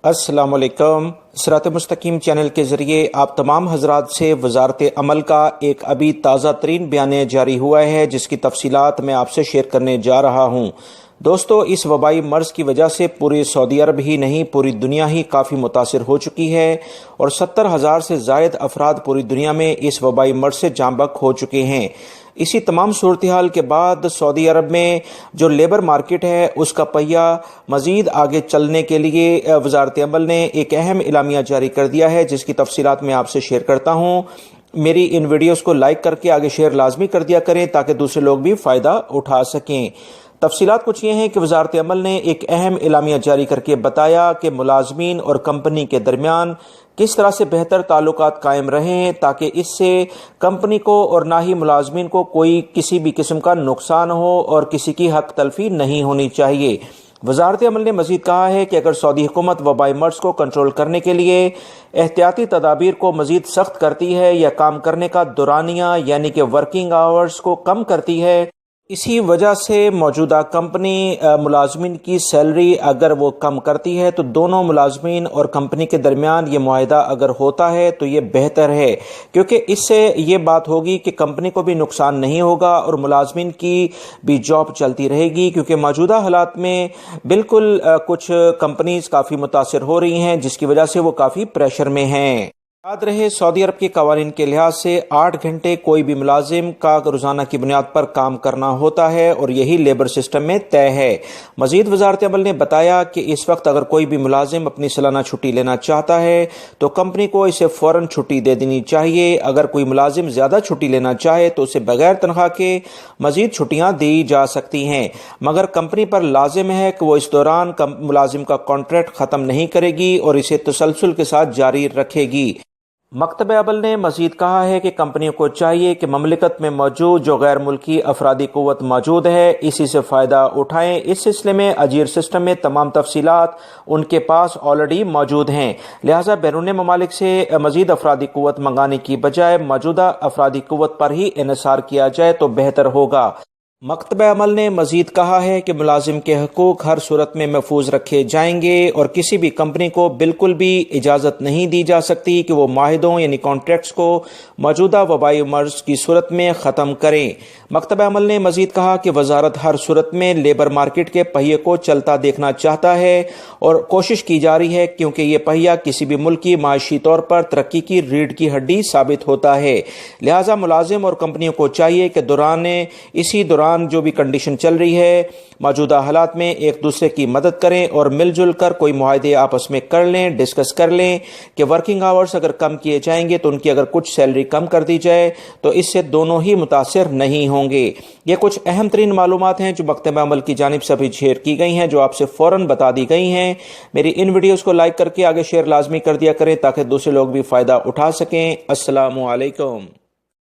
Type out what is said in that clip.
अस्सलाम वालेकुम। सिरात मुस्तकीम चैनल के ज़रिए आप तमाम हजरात से वजारत अमल का एक अभी ताज़ा तरीन बयान जारी हुआ है, जिसकी तफसीलात मैं आपसे शेयर करने जा रहा हूँ। दोस्तों, इस वबाई मर्ज़ की वजह से पूरे सऊदी अरब ही नहीं पूरी दुनिया ही काफ़ी मुतासिर हो चुकी है और 70,000 से ज़ायद अफराद पूरी दुनिया में इस वबाई मर्ज़ से जांबक हो चुके हैं। इसी तमाम सूरत हाल के बाद सऊदी अरब में जो लेबर मार्केट है उसका पहिया मज़ीद आगे चलने के लिए वजारत अमल ने एक अहम एलामिया जारी कर दिया है, जिसकी तफसीलात मैं आपसे शेयर करता हूँ। मेरी इन वीडियोस को लाइक करके आगे शेयर लाजमी कर दिया करें ताकि दूसरे लोग भी फ़ायदा उठा सकें। तफसीलात कुछ ये हैं कि वजारत अमल ने एक अहम एलामिया जारी करके बताया कि मुलाजमीन और कंपनी के दरमियान किस तरह से बेहतर ताल्लुकात कायम रहें ताकि इससे कंपनी को और ना ही मुलाजमीन को कोई किसी भी किस्म का नुकसान हो और किसी की हक तलफी नहीं होनी चाहिए। वजारत अमल ने मजीद कहा है कि अगर सऊदी हुकूमत वबाई मर्ज़ को कंट्रोल करने के लिए एहतियाती तदाबीर को मजीद सख्त करती है या काम करने का दौरानिया यानी कि वर्किंग आवर्स को कम करती है, इसी वजह से मौजूदा कंपनी मुलाजमीन की सैलरी अगर वो कम करती है तो दोनों मुलाजमीन और कंपनी के दरमियान ये मुआहदा अगर होता है तो ये बेहतर है, क्योंकि इससे ये बात होगी कि कंपनी को भी नुकसान नहीं होगा और मुलाजमीन की भी जॉब चलती रहेगी। क्योंकि मौजूदा हालात में बिल्कुल कुछ कंपनीज काफ़ी मुतासिर हो रही हैं, जिसकी वजह से वो काफ़ी प्रेशर में हैं। याद रहे, सऊदी अरब के कवानीन के लिहाज से 8 घंटे कोई भी मुलाजिम का रोज़ाना की बुनियाद पर काम करना होता है और यही लेबर सिस्टम में तय है। मजीद वजारत अमल ने बताया कि इस वक्त अगर कोई भी मुलाजिम अपनी सालाना छुट्टी लेना चाहता है तो कंपनी को इसे फ़ौरन छुट्टी दे देनी चाहिए। अगर कोई मुलाजिम ज़्यादा छुट्टी लेना चाहे तो उसे बगैर तनख्वाह के मजीद छुट्टियाँ दी जा सकती हैं, मगर कंपनी पर लाजिम है कि वो इस दौरान मुलाजिम का कॉन्ट्रैक्ट ख़त्म नहीं करेगी और इसे तसलसल के साथ जारी रखेगी। मकतब अमल ने मजीद कहा है कि कंपनियों को चाहिए कि ममलिकत में मौजूद जो गैर मुल्की अफरादी कुव्वत मौजूद है इसी से फ़ायदा उठाएं। इस सिलसिले में अजीर सिस्टम में तमाम तफसीलात उनके पास ऑलरेडी मौजूद हैं, लिहाजा बैरून ममालिक से मजीद अफरादी कुव्वत मंगाने की बजाय मौजूदा अफरादी कुव्वत पर ही इन्हिसार किया जाए तो बेहतर होगा। मकतब अमल ने मजीद कहा है कि मुलाजिम के हकूक़ हर सूरत में महफूज रखे जाएंगे और किसी भी कंपनी को बिल्कुल भी इजाज़त नहीं दी जा सकती कि वो माहिदों यानी कॉन्ट्रैक्ट्स को मौजूदा वबाई मर्ज़ की सूरत में ख़त्म करें। मकतब अमल ने मजीद कहा कि वजारत हर सूरत में लेबर मार्केट के पहिए को चलता देखना चाहता है और कोशिश की जा रही है, क्योंकि ये पहिया किसी भी मुल्क की माशी तौर पर तरक्की की रीढ़ की हड्डी साबित होता है। लिहाजा मुलाजिम और कंपनियों को चाहिए कि इसी दौरान जो भी कंडीशन चल रही है मौजूदा हालात में एक दूसरे की मदद करें और मिलजुल कर कोई मुआहदे आपस में कर लें, डिस्कस कर लें कि वर्किंग आवर्स अगर कम किए जाएंगे तो उनकी अगर कुछ सैलरी कम कर दी जाए तो इससे दोनों ही मुतासिर नहीं होंगे। ये कुछ अहम तरीन मालूमात हैं जो मकतब अमल की जानिब से भी शेयर की गई हैं, जो आपसे फ़ौरन बता दी गई हैं। मेरी इन वीडियोज़ को लाइक करके आगे शेयर लाजमी कर दिया करें ताकि दूसरे लोग भी फ़ायदा उठा सकें। अस्सलामु अलैकुम।